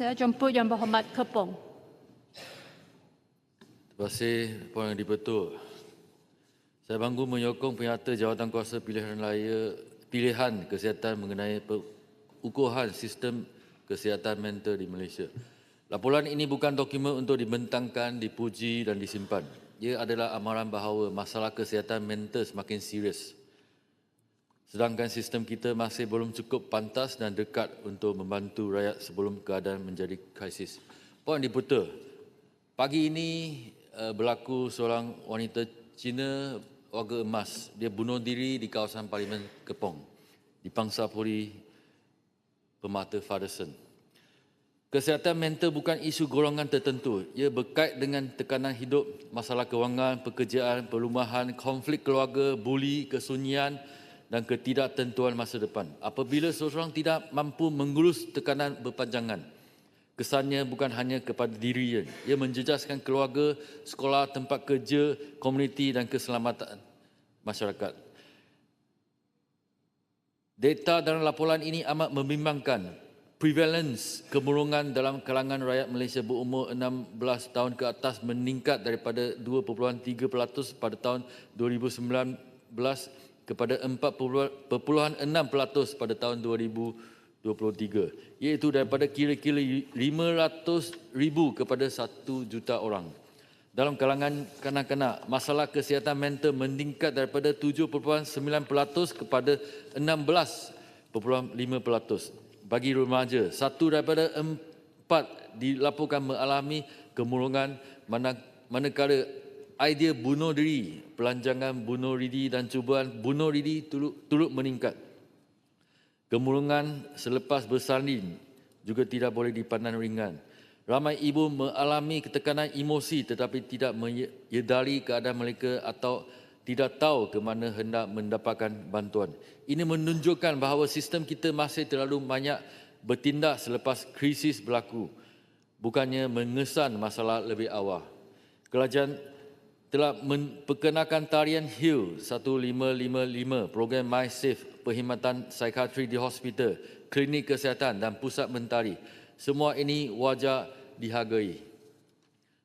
Saya jemput Yang Berhormat Kepong. Terima kasih Puan Yang di-Pertua. Saya bangga menyokong penyata jawatankuasa pilihan kesihatan mengenai pengukuhan sistem kesihatan mental di Malaysia. Laporan ini bukan dokumen untuk dibentangkan, dipuji dan disimpan. Ia adalah amaran bahawa masalah kesihatan mental semakin serius. Sedangkan sistem kita masih belum cukup pantas dan dekat untuk membantu rakyat sebelum keadaan menjadi krisis. Puan Yang-di-Pertua, pagi ini berlaku seorang wanita Cina warga emas. Dia bunuh diri di kawasan Parlimen Kepong, di Pangsapuri Permata Fatherson. Kesihatan mental bukan isu golongan tertentu. Ia berkait dengan tekanan hidup, masalah kewangan, pekerjaan, perumahan, konflik keluarga, buli, kesunyian dan ketidaktentuan masa depan. Apabila seseorang tidak mampu mengurus tekanan berpanjangan, kesannya bukan hanya kepada dirinya. Ia menjejaskan keluarga, sekolah, tempat kerja, komuniti dan keselamatan masyarakat. Data dalam laporan ini amat membimbangkan. Prevalence kemurungan dalam kalangan rakyat Malaysia berumur 16 tahun ke atas meningkat daripada 2.3% pada tahun 2019 kepada 4.6% pada tahun 2023, iaitu daripada kira-kira 500,000 kepada 1 juta orang. Dalam kalangan kanak-kanak, masalah kesihatan mental meningkat daripada 7.9% kepada 16.5%. Bagi remaja, 1 daripada 4 dilaporkan mengalami kemurungan, manakala idea bunuh diri, pelanjangan bunuh diri dan cubaan bunuh diri turut meningkat. Kemurungan selepas bersalin juga tidak boleh dipandang ringan. Ramai ibu mengalami ketekanan emosi tetapi tidak menyedari keadaan mereka atau tidak tahu ke mana hendak mendapatkan bantuan. Ini menunjukkan bahawa sistem kita masih terlalu banyak bertindak selepas krisis berlaku, bukannya mengesan masalah lebih awal. Kerajaan telah memperkenalkan tarian HIL 1555, program MySafe, perkhidmatan psikiatri di hospital, klinik kesihatan dan pusat mentari. Semua ini wajar dihargai.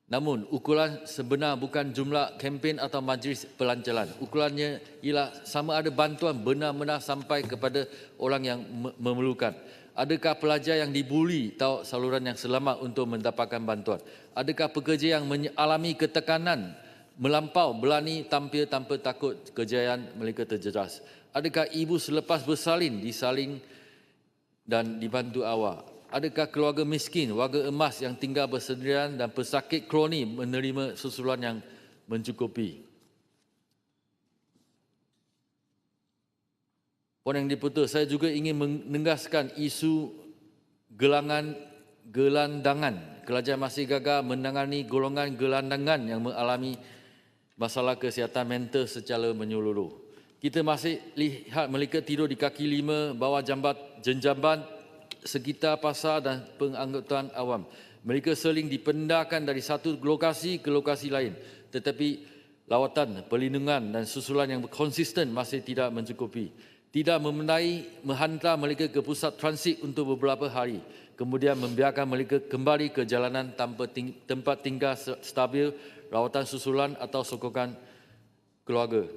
Namun, ukuran sebenar bukan jumlah kempen atau majlis pelancaran. Ukurannya ialah sama ada bantuan benar-benar sampai kepada orang yang memerlukan. Adakah pelajar yang dibuli tahu saluran yang selamat untuk mendapatkan bantuan? Adakah pekerja yang mengalami ketekanan melampau berani tampil tanpa takut kejayaan mereka terjejas? Adakah ibu selepas bersalin disaling dan dibantu awal? Adakah keluarga miskin, warga emas yang tinggal bersendirian dan pesakit kroni menerima susulan yang mencukupi? Puan Yang di-Pertua, saya juga ingin menegaskan isu gelandangan. Kerajaan masih gagal menangani golongan gelandangan yang mengalami masalah kesihatan mental secara menyeluruh. Kita masih lihat mereka tidur di kaki lima, bawah jenjamban, sekitar pasar dan pengangkutan awam. Mereka sering dipindahkan dari satu lokasi ke lokasi lain, tetapi lawatan, perlindungan dan susulan yang konsisten masih tidak mencukupi. Tidak menghantar mereka ke pusat transit untuk beberapa hari, kemudian membiarkan mereka kembali ke jalanan tanpa tempat tinggal stabil, rawatan susulan atau sokongan keluarga.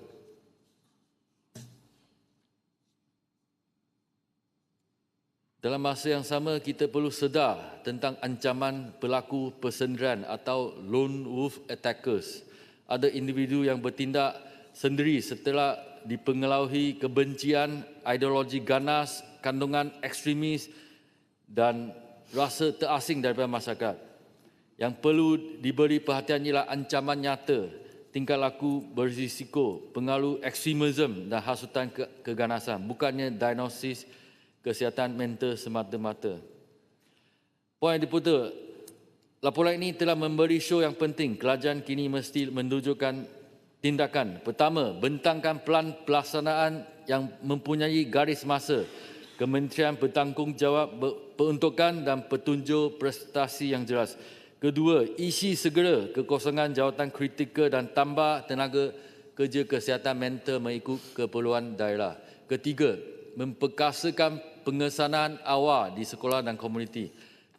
Dalam masa yang sama, kita perlu sedar tentang ancaman pelaku persendirian atau lone wolf attackers. Ada individu yang bertindak sendiri setelah dipengaruhi kebencian, ideologi ganas, kandungan ekstremis dan rasa terasing daripada masyarakat. Yang perlu diberi perhatian ialah ancaman nyata, tingkah laku berisiko, pengaruh ekstremisme dan hasutan keganasan, bukannya diagnosis kesihatan mental semata-mata. Puan Yang di-Pertua, laporan ini telah memberi show yang penting. Kerajaan kini mesti menunjukkan tindakan. Pertama, bentangkan pelan pelaksanaan yang mempunyai garis masa. Kementerian bertanggungjawab peruntukan dan petunjuk prestasi yang jelas. Kedua, isi segera kekosongan jawatan kritikal dan tambah tenaga kerja kesihatan mental mengikut keperluan daerah. Ketiga, memperkasakan pengesanan awal di sekolah dan komuniti.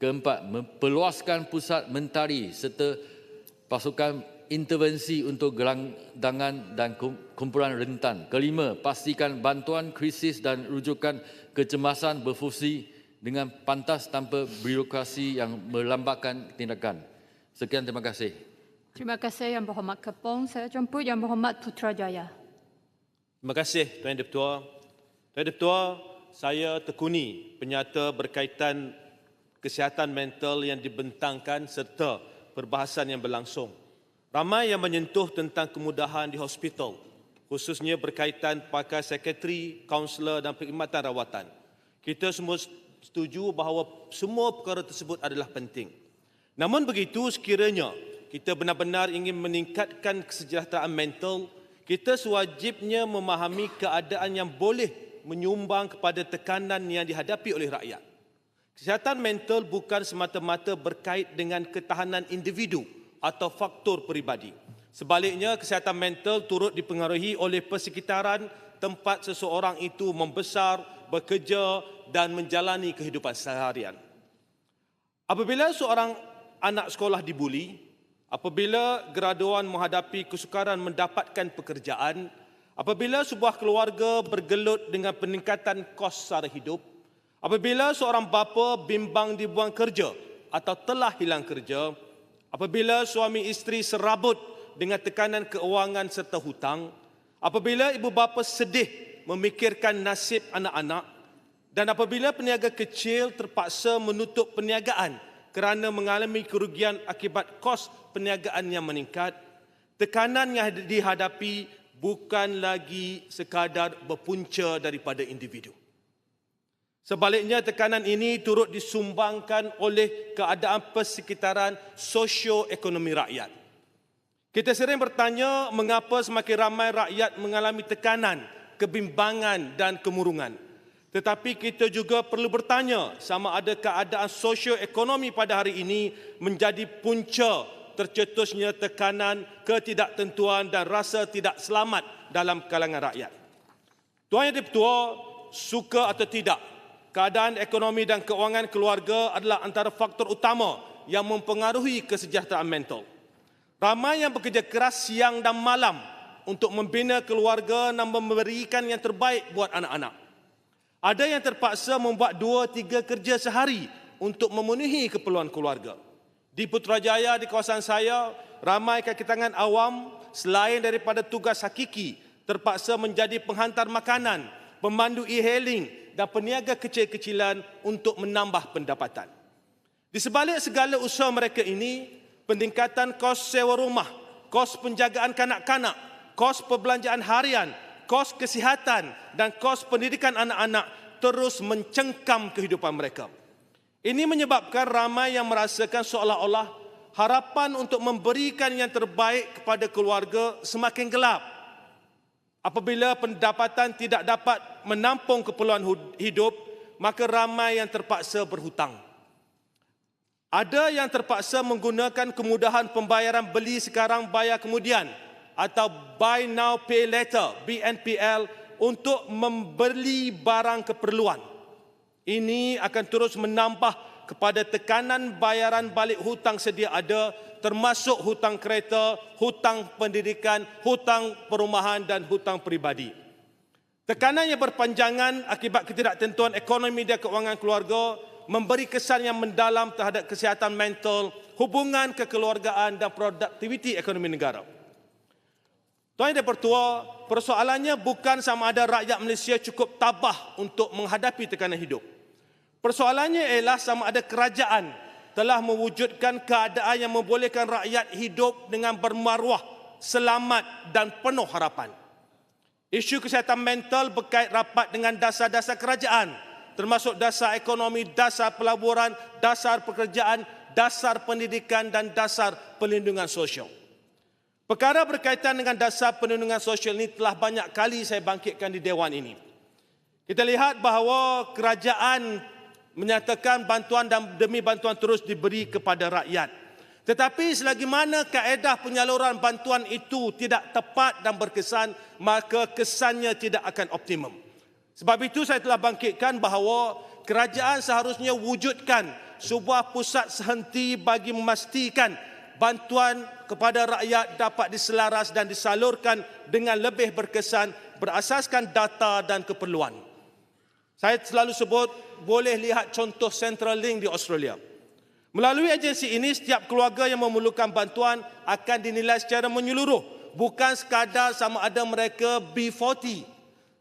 Keempat, memperluaskan pusat mentari serta pasukan intervensi untuk gelandangan dan kumpulan rentan. Kelima, pastikan bantuan krisis dan rujukan kecemasan berfungsi dengan pantas tanpa birokrasi yang melambatkan tindakan. Sekian, terima kasih. Terima kasih Yang Berhormat Kepong. Saya jemput Yang Berhormat Putrajaya. Terima kasih Tuan Yang Di-Pertua. Tuan Yang Di-Pertua, saya tekuni penyata berkaitan kesihatan mental yang dibentangkan serta perbahasan yang berlangsung. Ramai yang menyentuh tentang kemudahan di hospital, khususnya berkaitan pakai sekretari, kaunselor dan perkhidmatan rawatan. Kita semua setuju bahawa semua perkara tersebut adalah penting. Namun begitu, sekiranya kita benar-benar ingin meningkatkan kesejahteraan mental, kita sewajibnya memahami keadaan yang boleh menyumbang kepada tekanan yang dihadapi oleh rakyat. Kesihatan mental bukan semata-mata berkait dengan ketahanan individu atau faktor peribadi. Sebaliknya, kesihatan mental turut dipengaruhi oleh persekitaran tempat seseorang itu membesar, bekerja dan menjalani kehidupan seharian. Apabila seorang anak sekolah dibuli, apabila graduan menghadapi kesukaran mendapatkan pekerjaan, apabila sebuah keluarga bergelut dengan peningkatan kos sara hidup, apabila seorang bapa bimbang dibuang kerja atau telah hilang kerja, apabila suami isteri serabut dengan tekanan keuangan serta hutang, apabila ibu bapa sedih memikirkan nasib anak-anak, dan apabila peniaga kecil terpaksa menutup perniagaan kerana mengalami kerugian akibat kos perniagaan yang meningkat, tekanan yang dihadapi bukan lagi sekadar berpunca daripada individu. Sebaliknya, tekanan ini turut disumbangkan oleh keadaan persekitaran sosio-ekonomi rakyat. Kita sering bertanya mengapa semakin ramai rakyat mengalami tekanan, kebimbangan dan kemurungan. Tetapi kita juga perlu bertanya sama ada keadaan sosio-ekonomi pada hari ini menjadi punca tercetusnya tekanan, ketidaktentuan dan rasa tidak selamat dalam kalangan rakyat. Tuan Yang Di-Pertua, suka atau tidak, keadaan ekonomi dan keuangan keluarga adalah antara faktor utama yang mempengaruhi kesejahteraan mental. Ramai yang bekerja keras siang dan malam untuk membina keluarga dan memberikan yang terbaik buat anak-anak. Ada yang terpaksa membuat 2-3 kerja sehari untuk memenuhi keperluan keluarga. Di Putrajaya, di kawasan saya, ramai kakitangan awam selain daripada tugas hakiki terpaksa menjadi penghantar makanan, pemandu e-hailing dan peniaga kecil-kecilan untuk menambah pendapatan. Di sebalik segala usaha mereka ini, peningkatan kos sewa rumah, kos penjagaan kanak-kanak, kos perbelanjaan harian, kos kesihatan dan kos pendidikan anak-anak terus mencengkam kehidupan mereka. Ini menyebabkan ramai yang merasakan seolah-olah harapan untuk memberikan yang terbaik kepada keluarga semakin gelap. Apabila pendapatan tidak dapat menampung keperluan hidup, maka ramai yang terpaksa berhutang. Ada yang terpaksa menggunakan kemudahan pembayaran beli sekarang bayar kemudian atau Buy Now Pay Later (BNPL) untuk membeli barang keperluan. Ini akan terus menambah kepada tekanan bayaran balik hutang sedia ada, termasuk hutang kereta, hutang pendidikan, hutang perumahan dan hutang peribadi. Tekanan yang berpanjangan akibat ketidaktentuan ekonomi dan keuangan keluarga memberi kesan yang mendalam terhadap kesihatan mental, hubungan kekeluargaan dan produktiviti ekonomi negara. Tuan Yang Di-Pertua, persoalannya bukan sama ada rakyat Malaysia cukup tabah untuk menghadapi tekanan hidup. Persoalannya ialah sama ada kerajaan telah mewujudkan keadaan yang membolehkan rakyat hidup dengan bermaruah, selamat dan penuh harapan. Isu kesihatan mental berkait rapat dengan dasar-dasar kerajaan, termasuk dasar ekonomi, dasar pelaburan, dasar pekerjaan, dasar pendidikan dan dasar perlindungan sosial. Perkara berkaitan dengan dasar perlindungan sosial ini telah banyak kali saya bangkitkan di Dewan ini. Kita lihat bahawa kerajaan menyatakan bantuan dan demi bantuan terus diberi kepada rakyat. Tetapi selagi mana kaedah penyaluran bantuan itu tidak tepat dan berkesan, maka kesannya tidak akan optimum. Sebab itu saya telah bangkitkan bahawa kerajaan seharusnya wujudkan sebuah pusat sehenti bagi memastikan bantuan kepada rakyat dapat diselaras dan disalurkan dengan lebih berkesan berasaskan data dan keperluan. Saya selalu sebut, boleh lihat contoh Centrelink di Australia. Melalui agensi ini, setiap keluarga yang memerlukan bantuan akan dinilai secara menyeluruh, bukan sekadar sama ada mereka B40.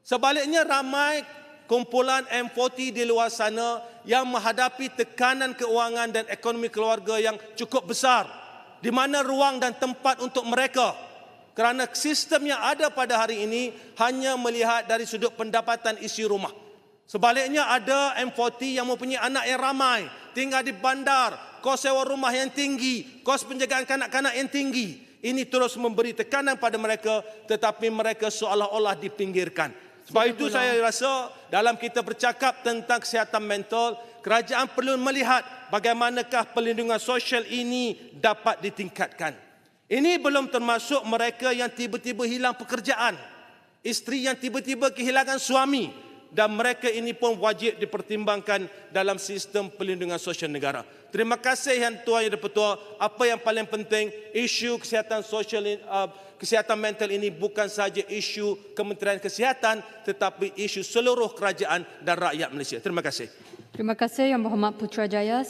Sebaliknya, ramai kumpulan M40 di luar sana yang menghadapi tekanan keuangan dan ekonomi keluarga yang cukup besar, di mana ruang dan tempat untuk mereka, kerana sistem yang ada pada hari ini hanya melihat dari sudut pendapatan isi rumah. Sebaliknya, ada M40 yang mempunyai anak yang ramai, tinggal di bandar, kos sewa rumah yang tinggi, kos penjagaan kanak-kanak yang tinggi. Ini terus memberi tekanan pada mereka, tetapi mereka seolah-olah dipinggirkan. Sebab itu saya rasa dalam kita bercakap tentang kesihatan mental, kerajaan perlu melihat bagaimanakah perlindungan sosial ini dapat ditingkatkan. Ini belum termasuk mereka yang tiba-tiba hilang pekerjaan, isteri yang tiba-tiba kehilangan suami, dan mereka ini pun wajib dipertimbangkan dalam sistem perlindungan sosial negara. Terima kasih Yang Tuan Yang Di-Pertua. Apa yang paling penting, isu kesihatan sosial, kesihatan mental ini bukan sahaja isu Kementerian Kesihatan, tetapi isu seluruh kerajaan dan rakyat Malaysia. Terima kasih. Terima kasih Yang Berhormat Putrajaya.